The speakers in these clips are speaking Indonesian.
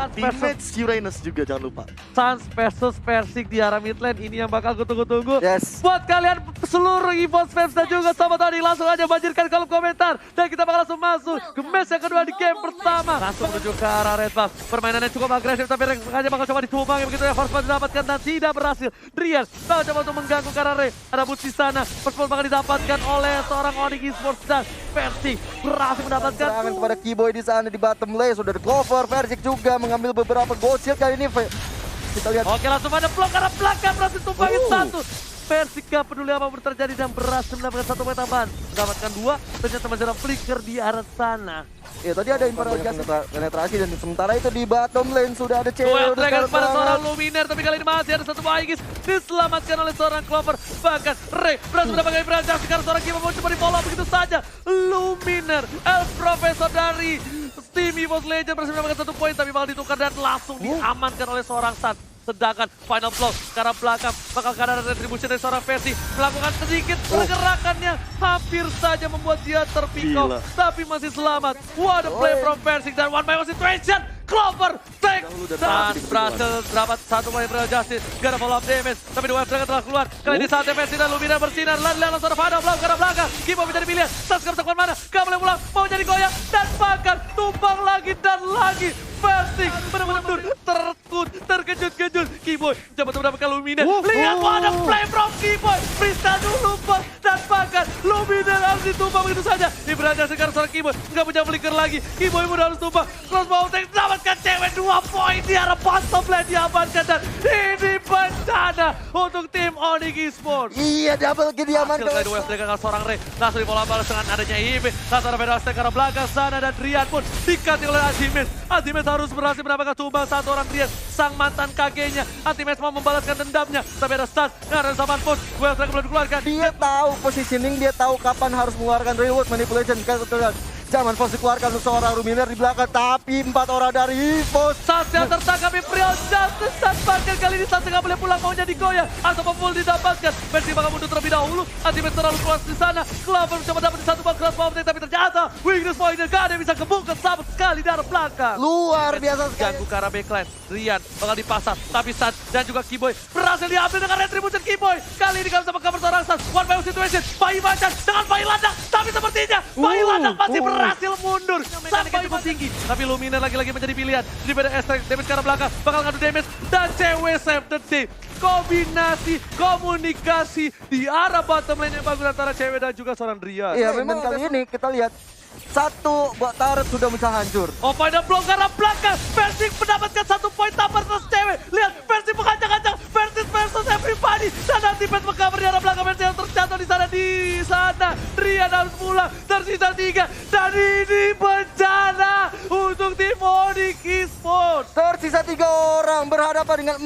Suns versus teammates Uranus juga jangan lupa. Suns versus Persik di arah mid lane. Ini yang bakal gue tunggu-tunggu. Yes. Buat kalian seluruh EVOS fans dan juga sobat tadi, langsung aja banjirkan kolom komentar. Dan kita bakal langsung masuk ke match yang kedua di game pertama. Langsung menuju ke arah red buff. Permainannya cukup agresif tapi sengaja bakal coba ditumbang. Begitu ya, first blood didapatkan dan tidak berhasil. Drian bakal coba untuk mengganggu ke arah Ray. Ada boots di sana. First blood bakal didapatkan oleh seorang Onyx Esports dan Persik berhasil mendapatkan Serangan kepada Keyboy di sana di bottom lane. Sudah ada Clover, Persik juga mengambil beberapa gold shield kali ini. Kita lihat. Oke, langsung ada blok arah belakang berhasil tumbangin satu. Persik gak peduli apapun terjadi dan berhasil mendapatkan 1 poin tambahan. Mendapatkan 2, ternyata masih ada flicker di arah sana. Ya tadi ada interrogasi penetrasi dan sementara itu di bottom lane sudah ada cewek. Duel Dragon pada seorang Luminer, tapi kali ini masih ada satu Aegis diselamatkan oleh seorang Clover. Bahkan Ray berhasil mendapatkan interrogasi karena seorang Kimo mau coba di follow begitu saja. Luminer, El Professor dari tim EVOS Legends berhasil mendapatkan 1 poin tapi bakal ditukar dan langsung diamankan oleh seorang Sun. Sedangkan final blow ke arah belakang bakal ke arah retribution dari seorang Versi melakukan sedikit pergerakannya hampir saja membuat dia terpikau tapi masih selamat. What a play from Persik dan one by one situation. Clover take dan berhasil dapat 1 poin Real Justice. Gak ada follow up damage tapi dua Dragon telah keluar. Kali ini saatnya Versi dan Lumina bersinar. Lalu seorang final blow ke arah belakang. Kimo menjadi pilihan. Sas gak bisa kemana-mana. Gak boleh pulang. Mau jadi goyang dan bahkan tumbang lagi dan lagi. Persik benar-benar terkejut-kejut. Keyboy coba untuk mendapatkan Lumina. Lihat ada play from Keyboy. Freestyle dulu bos. Dan bahkan Lumina harus ditumbang begitu saja. Ini berhasil sekarang seorang Keyboy. Nggak punya flicker lagi. Keyboy mudah harus tumbang. Crossbow tank dapatkan cewek 2 poin di arah bottom lane diamankan. Dan ini bencana untuk tim Onyx Esports. Iya, double kill diamankan. Hasil kali dua dengan seorang Ray. Langsung dipola balas dengan adanya IB. Langsung ada Federasi ke arah belakang sana dan Drian pun dikasih oleh Azimes. Azimes harus berhasil mendapatkan tumbang satu orang Drian. Sang mantan kakeknya. Azimes mau membalaskan dendamnya. Tapi ada Stas. Ada Saman Push. Well Strike belum dikeluarkan. Dia tahu positioning, dia tahu kapan harus mengeluarkan reward manipulation. Zaman Fos dikeluarkan untuk seorang Luminer di belakang, tapi 4 orang dari Fos. Sasha tertangkap Imperial Justice dan bahkan kali ini Sasha nggak boleh pulang maunya digoyang atau full didapatkan. Mercy bakal mundur terlebih dahulu. Ultimate terlalu keras di sana. Clover mencoba dapat satu ball cross power tapi ternyata weakness point dan gak ada yang bisa kebuka sama sekali dari belakang. Luar biasa sekali. Ganggu ke arah backline. Rian bakal dipasang tapi Sat dan juga Keyboy berhasil diambil dengan retribution Keyboy. Kali ini gak bisa mengcover seorang Sat. One by one situation. Bayi Macan dengan Bayi Ladang tapi sepertinya Bayi Ladang masih berhasil mundur sampai cukup tinggi. Tapi Luminer lagi-lagi menjadi pilihan. Di beda S-Tank, damage ke arah belakang. Bakal ngadu damage. Dan cewek save the day. Kombinasi, komunikasi di arah bottom lane yang bagus antara cewek dan juga seorang Drian. Iya, memang kali ini kita lihat satu buat turret sudah bisa hancur. Oh, pada blok ke arah belakang. Persik mendapatkan 1 poin tambah terus cewek. Lihat, Persik mengacang-acang. Persik versus everybody. Dan ultimate mengcover di arah belakang. Persik yang terjatuh di sana. Drian harus pulang. Tersisa 3. Dan ini bencana untuk tim Onyx Esports. Tersisa 3 orang berhadapan dengan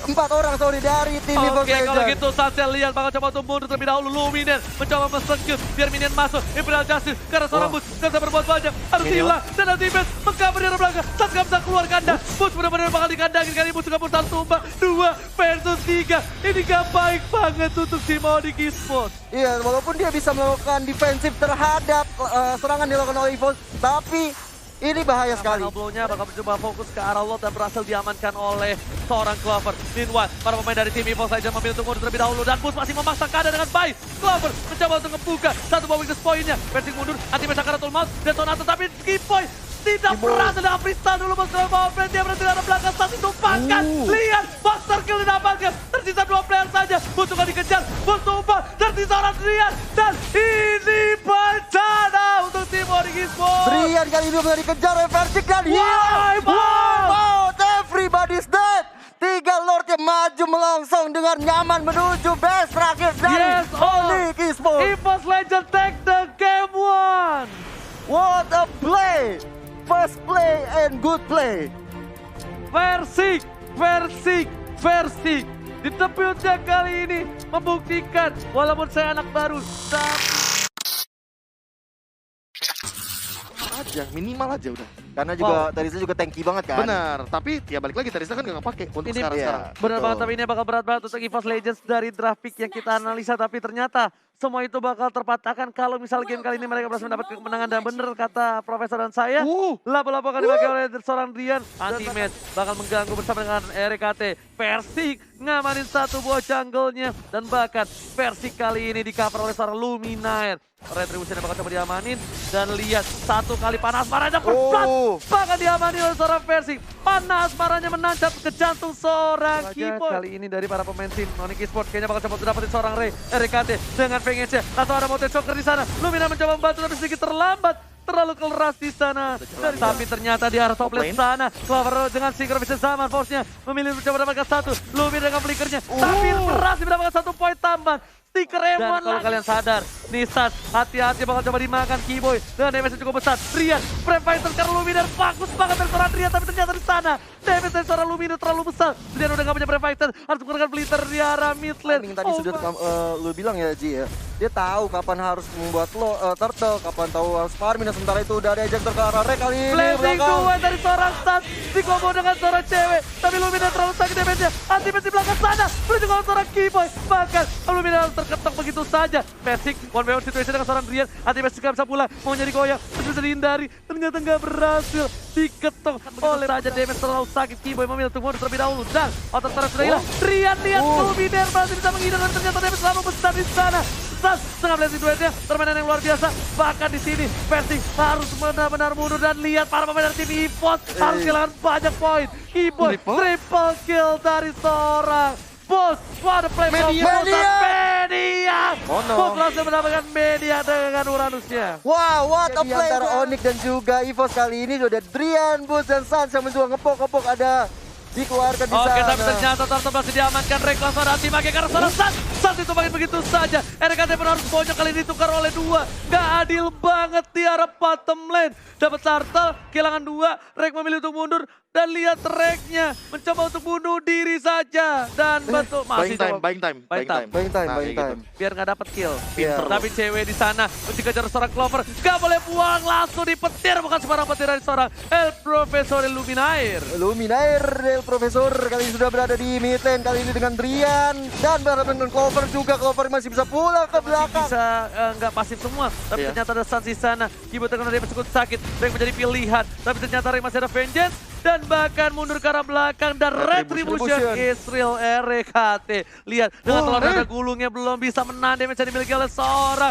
4 orang dari tim EVOS Oke, kalau Legends. gitu Sasha lihat bakal coba untuk mundur terlebih dahulu. Luminer mencoba men-secure biar minion masuk. Imperial Justice karena seorang Boots gak bisa berbuat banyak. Harus hilang dan ultimate mengcover di arah belakang. Sasha gak bisa keluar kandang. Boots benar-benar bakal dikandangin. Kali ini Boots juga pun satu tumbang. 2 versus 3. Ini gak baik banget untuk tim Onyx Esports. Iya, walaupun dia bisa melakukan defensif terhadap serangan dilakukan oleh EVOS, tapi ini bahaya sekali. Final blow-nya bakal mencoba fokus ke arah lot dan berhasil diamankan oleh seorang Clover. Meanwhile, para pemain dari tim EVOS Legends memilih untuk mundur terlebih dahulu dan Boost masih memaksa keadaan dengan baik. Clover mencoba untuk ngebuka satu bawah weakness point-nya. Persik mundur, anti-match Sakaratul Maut, detonator tapi Keyboy tidak berhasil dengan freestyle dulu Bos Power Play. Dia berhasil dari belakang saat ditumpahkan. Lihat, Buster Kill didapatkan. Tersisa 2 player saja. Boost juga dikejar. Boost tumpah. Tersisa orang Drian. Dan ini bencana untuk tim Onyx Esports. Drian kali ini sudah dikejar oleh Persik dan out. Everybody's dead. 3 Lord yang maju melongsong dengan nyaman menuju base terakhir dari Onyx Esports. EVOS Legends take the game 1. What a play! First play and good play. Persik di tepi ujian kali ini membuktikan walaupun saya anak baru Aja, minimal aja udah. Karena juga Teresa juga tanky banget kan. Benar, tapi ya balik lagi Teresa kan gak kepake untuk sekarang. benar banget, tapi ini bakal berat banget untuk EVOS Legends dari draft pick yang kita analisa, tapi ternyata semua itu bakal terpatahkan kalau misal game kali ini mereka berhasil mendapatkan kemenangan. Dan bener kata Profesor dan saya, lapo-lapo akan dipakai oleh seorang Drian. Anti-match bakal mengganggu bersama dengan RKT. Persik ngamanin satu buah jungle-nya. Dan bahkan Persik kali ini di cover oleh seorang Luminaire. Retribution bakal coba diamanin. Dan lihat satu kali panas marahnya berplat. Bakal diamanin oleh seorang Persik. Panas marahnya menancap ke jantung seorang Keyboy. Kali ini dari para pemain tim Onyx Esports kayaknya bakal coba dapetin seorang RKT dengan pengennya. Langsung ada Mote Choker di sana. Luminaire mencoba membantu tapi sedikit terlambat. Terlalu keras di sana. Tapi ternyata di arah top lane sana. Clover dengan Synchro bisa zaman. Force-nya memilih mencoba mendapatkan satu. Luminaire dengan flickernya. Tapi berhasil mendapatkan satu poin tambahan. Stiker Emon. Dan kalau kalian sadar, Nissan hati-hati bakal coba dimakan Keyboy dengan damage yang cukup besar. Drian, Brave Fighters karena Luminaire bagus banget dari seorang Drian, tapi ternyata di sana damage dari seorang Luminaire terlalu besar. Drian udah gak punya Brave Fighters, harus menggunakan Blitter di arah mid lane. Tadi sudah lu bilang ya Ji ya, dia tahu kapan harus membuat turtle, kapan tahu harus farming, dan sementara itu udah ada ejector ke arah Rek kali ini. Blazing 2 dari seorang Stan, dikombo dengan seorang cewek, tapi Luminaire terlalu sakit damage-nya. Anti-match di belakang sana, menuju ke seorang Keyboy, bahkan Luminaire terketok begitu saja. Persik, one way situation dengan seorang Drian, anti-match gak bisa pulang, mau nyari goyang, bisa dihindari, ternyata nggak berhasil. Diketok oleh saja damage terlalu sakit. Keyboy memilih untuk mundur terlebih dahulu, dan otot sudah hilang. Drian lihat Luminaire masih bisa menghindar, dan ternyata damage terlalu besar di sana. Setengah blessing duetnya, permainan yang luar biasa. Bahkan di sini Persik harus benar-benar mundur, dan lihat para pemain dari tim EVOS harus kehilangan banyak poin. Keyboy triple kill dari seorang Bos. What a play from Media. Bos langsung mendapatkan Media dengan Uranusnya. Wow, what a play antara Onyx dan juga EVOS kali ini. Sudah Drian, Bus dan Sans yang mencoba ngepok-ngepok ada dikeluarkan di sana. Oke, tapi ternyata Turtle masih diamankan. Rek langsung anti pakai karena seorang Sans itu makin begitu saja. RKT pun harus bonyok kali ini ditukar oleh dua. Gak adil banget di arah bottom lane. Dapat Turtle, kehilangan dua. Rek memilih untuk mundur. Dan lihat Reknya mencoba untuk bunuh diri saja. Dan betul masih buying time. Biar nggak dapat kill. Tapi cewek di sana mengejar seorang Clover. Gak boleh buang, langsung dipetir. Bukan sembarang petir dari seorang El Profesor Luminaire. El Profesor kali ini sudah berada di mid lane kali ini dengan Drian. Dan berhadapan dengan Clover juga. Clover masih bisa pulang ke belakang. Bisa nggak pasif semua. Tapi ternyata ada Sans di sana. Keyboy terkena dia cukup sakit. Rek menjadi pilihan. Tapi ternyata Rek masih ada Vengeance. Dan bahkan mundur ke arah belakang, dan Retribution Israel RKT. Lihat, dengan telur dada gulungnya belum bisa menahan damage yang dimiliki oleh seorang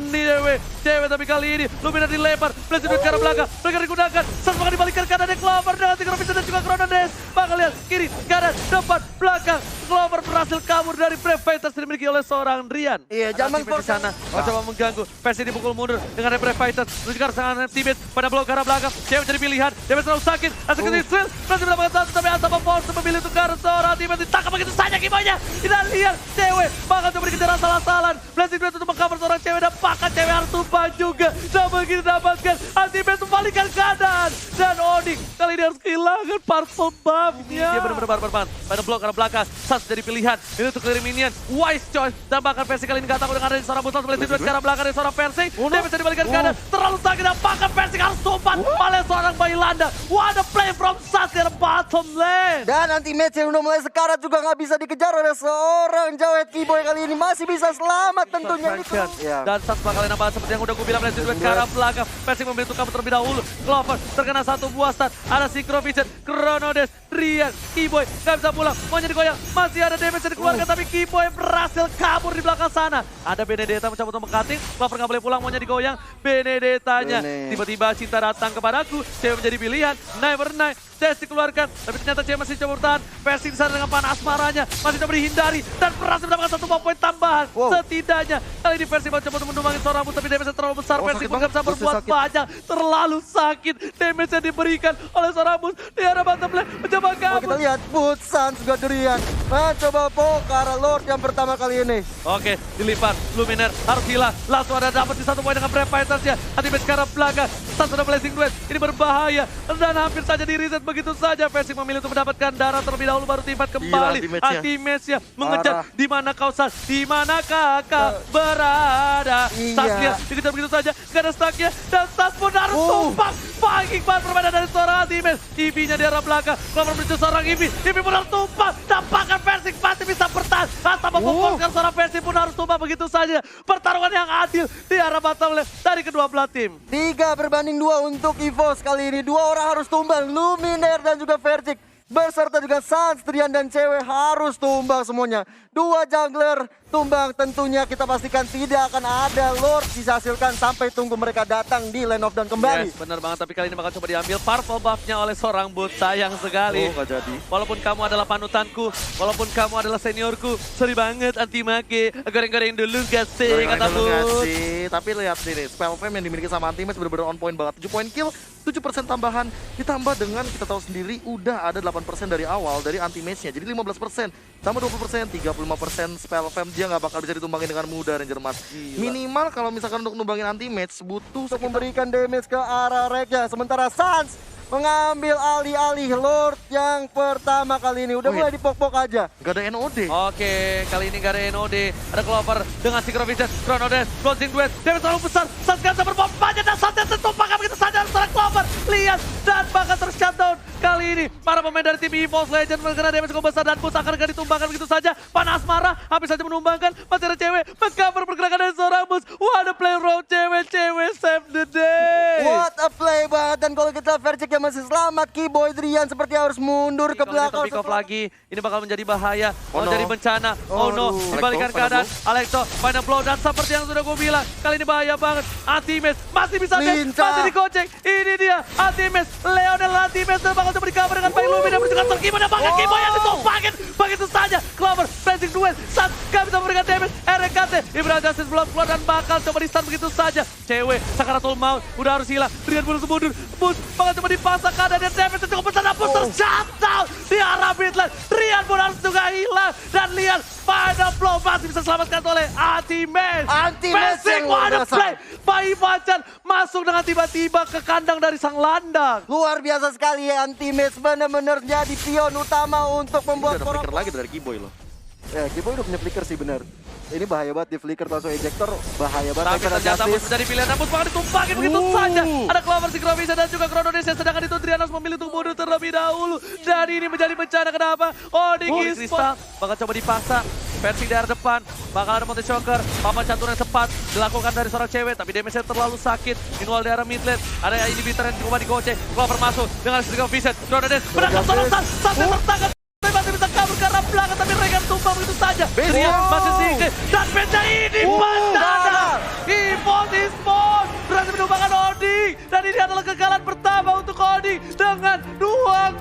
cewek, tapi kali ini Luminaire dilempar, Blazing ke arah belakang, mereka digunakan, Sans bakal dibalikkan ke arah Clover dengan Synchro dan juga Chronodes. Bakal lihat, kiri, kanan, depan, belakang, Clover berhasil kabur dari Brave Fighters yang dimiliki oleh seorang Drian. Iya, zaman di sana, coba mengganggu, Persi dipukul mundur dengan Brave Fighters, menuju ke arah serangan teammate pada blok ke arah belakang, cewek jadi pilihan, damage terlalu sakit, ke Israel, berhasil mendapatkan satu, tapi Asap Force memilih untuk ke arah seorang teammate, ditangkap begitu saja Keyboy-nya. Kita lihat, cewek bakal coba dikejar asal-asalan, Blazing Duet untuk meng-cover seorang cewek, dan bahkan cewek harus tumpah juga. Dan begitu dapatkan ultimate membalikan keadaan. Dan Onyx kali ini harus kehilangan parcel buff-nya. Dia benar-benar barbar banget. Pada blok karena belakang, Sans jadi pilihan. Ini untuk clear minion, wise choice. Dan bahkan Persik kali ini gak takut dengan ada seorang Bus, Blazing Duet ke arah belakang dari seorang Persik. Dia bisa dibalikan keadaan, terlalu sakit, dan bahkan Persik harus tumpah oleh seorang Bailanda. What a play from Sans ke bottom lane. Dan anti-match yang udah mulai sekarat juga gak bisa dikejar oleh seorang Jawet. Keyboy kali ini masih bisa selamat tentunya. Dan Sans bakal nambah seperti yang udah gue bilang, Blazing Duet ke arah belakang. Persik membentuk kabur terlebih dahulu. Clover terkena satu buah stun. Ada Synchro Vision, Chronodes, Drian, Keyboy gak bisa pulang. Mau jadi goyang, masih ada damage yang dikeluarkan, tapi Keyboy berhasil kabur di belakang sana. Ada Benedetta mencoba untuk meng-cutting. Clover gak boleh pulang, mau jadi goyang. Benedettanya tiba-tiba cinta datang kepadaku. Cewek menjadi pilihan, Never Night. Dash dikeluarkan, tapi ternyata cewek masih coba bertahan. Persik di sana dengan panas marahnya masih coba dihindari, dan berhasil mendapatkan satu poin tambahan. Setidaknya kali ini Persik mencoba untuk mendumangi seorang Bus, tapi damage terlalu besar. Persik nggak bisa berbuat banyak, terlalu sakit damage yang diberikan oleh seorang Bus di arah bottom lane. Mencoba kabur. Kita lihat Bus, Sans juga Drian mencoba ke arah Lord yang pertama kali ini. Oke, dilipat Luminaire harus hilang. Langsung ada dapat di satu poin dengan Brave Fighters ya. Anti-match ke arah belakang. Sans sudah Blazing Duet, ini berbahaya dan hampir saja di reset. Begitu saja Persik memilih untuk mendapatkan darah terlebih dahulu, baru timpat kembali. Anti-match-nya mengejar. Di mana kau, Sans? Di mana kakak berada? Sans lihat, dikejar begitu saja, gak ada stuck-nya, dan Sans pun harus tumpang. Viking banget permainan dari seorang anti-match. EV-nya di arah belakang, Clover menuju seorang EV pun harus tumpang. Dan bahkan Persik pasti bisa bertahan. Atau memfokuskan seorang Persik pun harus tumbang begitu saja. Pertarungan yang adil di arah bottom lane dari kedua belah tim. 3-2 untuk EVOS kali ini. 2 orang harus tumbang, Luminaire dan juga Vertic. Beserta juga Sans, Trian dan Cewek harus tumbang semuanya. 2 jungler tumbang, tentunya kita pastikan tidak akan ada Lord dihasilkan sampai tunggu mereka datang di Land of Dawn kembali. Yes, benar banget, tapi kali ini bakal coba diambil purple buff-nya oleh seorang bot. Sayang sekali. Nggak jadi. Walaupun kamu adalah panutanku, walaupun kamu adalah seniorku, sorry banget anti-make. Goreng-goreng dulu gak sih, kata bot. Tapi lihat sini, spell fam yang dimiliki sama Antimax benar-benar on point banget. 7 point kill, 7% tambahan, ditambah dengan kita tahu sendiri udah ada 8% dari awal dari Antimax-nya. Jadi 15%, tambah 20%, 35% spell fam, dia nggak bakal bisa ditumbangin dengan mudah Ranger Mas. Minimal kalau misalkan untuk numbangin Antimax butuh Untuk memberikan damage ke arah Rekya. Sementara Sans mengambil alih-alih Lord yang pertama kali ini. Udah mulai dipok-pok aja. Gak ada NOD. Oke, kali ini gak ada NOD. Ada Clover dengan Synchrovision, Chronodes, closing duet. Damage terlalu besar, Sans gak bisa berpompa dan Sans tertumpahkan begitu saja seorang Clover. Lihat dan bahkan ter-shutdown. Kali ini para pemain dari tim EVOS Legend mengenai damage cukup besar dan Bus akan gak ditumbangkan begitu saja. Panas marah, habis saja menumbangkan. Masih ada Cewek, mengcover pergerakan dari seorang Bus. What a play from Cewek save the day. What a play banget. Dan kalau kita Vertic yang masih selamat, Keyboy Drian seperti harus mundur ke belakang. Pick off lagi, ini bakal menjadi bahaya, Oh no. menjadi bencana. Oh no, dibalikan keadaan. Alekto, final blow dan seperti yang sudah gue bilang, kali ini bahaya banget. Antimax masih bisa guys, masih dikocek. Ini dia Antimax, Leonel Antimax dan bakal coba di-cover dengan baik Lumi dan berjuang terkibar dan bahkan Keyboy yang ditumpangin. Begitu saja, Clover, Fencing Duel, Sans gak bisa memberikan damage. RKT, Ibrahim Justice belum keluar dan bakal coba di-stun begitu saja. Cewek, Sakaratul Maut, udah harus hilang. Drian belum mundur, Bus bakal coba dipasang keadaan dan damage cukup besar. Dan Bus terjatuh di arah mid lane. Drian pun harus juga hilang. Dan lihat, final blow masih bisa selamatkan oleh Antimax. Antimax yang luar biasa. Play. Bayi Macan masuk dengan tiba-tiba ke kandang dari sang landang. Luar biasa sekali ya, Antimax benar-benar jadi pion utama untuk membuat Ada flicker lagi dari Keyboy loh. Ya, Keyboy udah punya flicker sih benar. Ini bahaya banget di flicker langsung ejector, bahaya banget. Tapi ternyata Bus menjadi pilihan Bus bakal ditumpangin begitu saja. Ada Clover, Synchrovision dan juga Chronodes yang sedangkan itu Trianos memilih untuk mundur terlebih dahulu. Dan ini menjadi bencana kenapa? Onyx Crystal bakal coba dipasang. Versi dari depan, bakal ada Monte Shocker. Papan catur yang tepat dilakukan dari seorang Cewek, tapi damage-nya terlalu sakit. Meanwhile di arah mid lane, ada inhibitor yang coba digocek. Clover masuk dengan Synchrovision. Chronodes menangkap seorang Sans yang tertangkap. Masih bisa kabur ke arah belakang, tapi Regan tumpang begitu saja. Trian masih singkir, dan benca ini bencana. EVOS Esports berhasil menumbangkan Oding. Dan ini adalah kekalahan pertama untuk Oding dengan 2-0.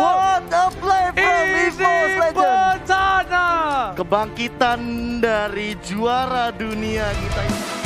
What a play from EVOS Ini Legend. bencana. Kebangkitan dari juara dunia kita ini.